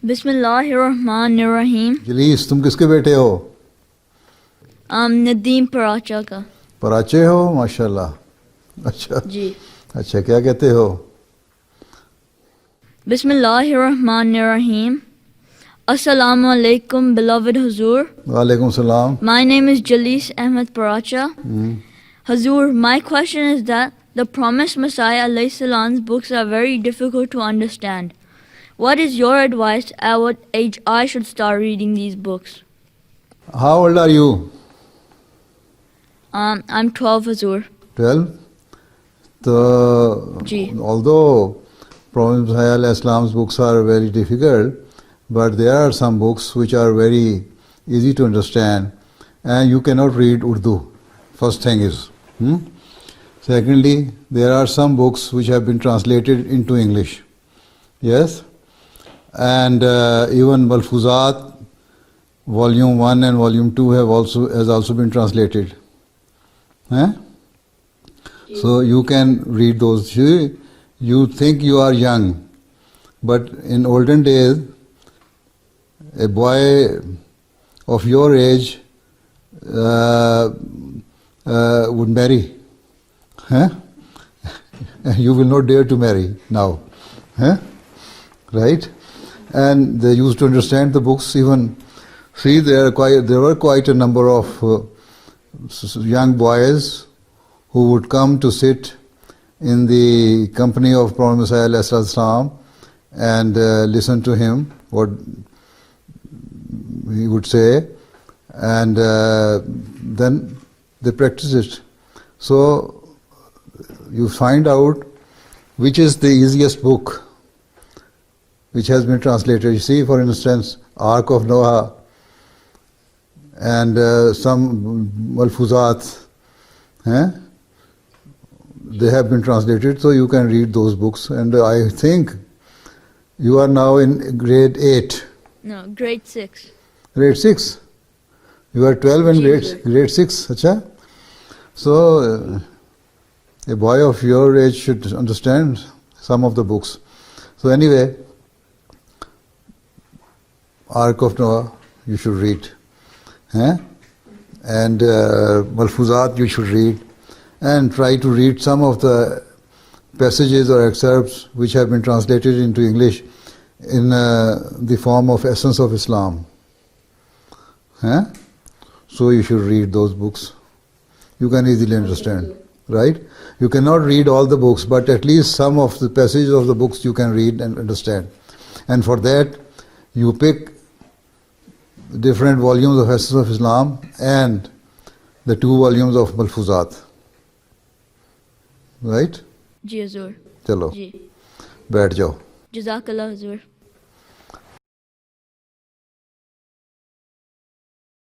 بسم اللہ الرحمن الرحیم. جلیس تم کس کے بیٹے ہو؟ ندیم پراچا کا. پراچے ہو؟ ماشاء اللہ. اچھا جی. اچھا کیا کہتے ہو؟ بسم اللہ الرحمن الرحیم. Assalamu alaikum, beloved Hazur. وعلیکم السلام. My name is Jalis Ahmed Paracha. Hazur, my question is that the promised Messiah alayhi salam's books are very difficult to understand. What is your advice at what age I should start reading these books? How old are you? I'm 12, Hazur. 12? Ji. Although Prophet Messiah alayhi salam's books are very difficult, but there are some books which are very easy to understand, and you cannot read Urdu. First thing is. Secondly, there are some books which have been translated into English. Yes? And even Malfuzat, Volume 1 and Volume 2 has also been translated. So you can read those. You think you are young, but in olden days, a boy of your age would marry. You will not dare to marry now. Right? And they used to understand the books even. See, there were quite a number of young boys who would come to sit in the company of Prophet Messiah alayhi salam and listen to him, what he would say, and then they practice it. So you find out which is the easiest book which has been translated. You see, for instance, Ark of Noah and some Malfuzat, they have been translated, so you can read those books. And I think you are now in grade 8. No, grade 6. Grade 6? You are 12 and grade 6. Acha? So a boy of your age should understand some of the books. So anyway, Ark of Noah you should read. And Malfuzat you should read. And try to read some of the passages or excerpts which have been translated into English in the form of Essence of Islam. So you should read those books. You can easily understand, right? You cannot read all the books, but at least some of the passages of the books you can read and understand. And for that, you pick different volumes of Essence of Islam and the 2 volumes of Malfuzat. Right? Ji Hazur. Chalo. Ji. बैठ जाओ. Jazakallah Hazur.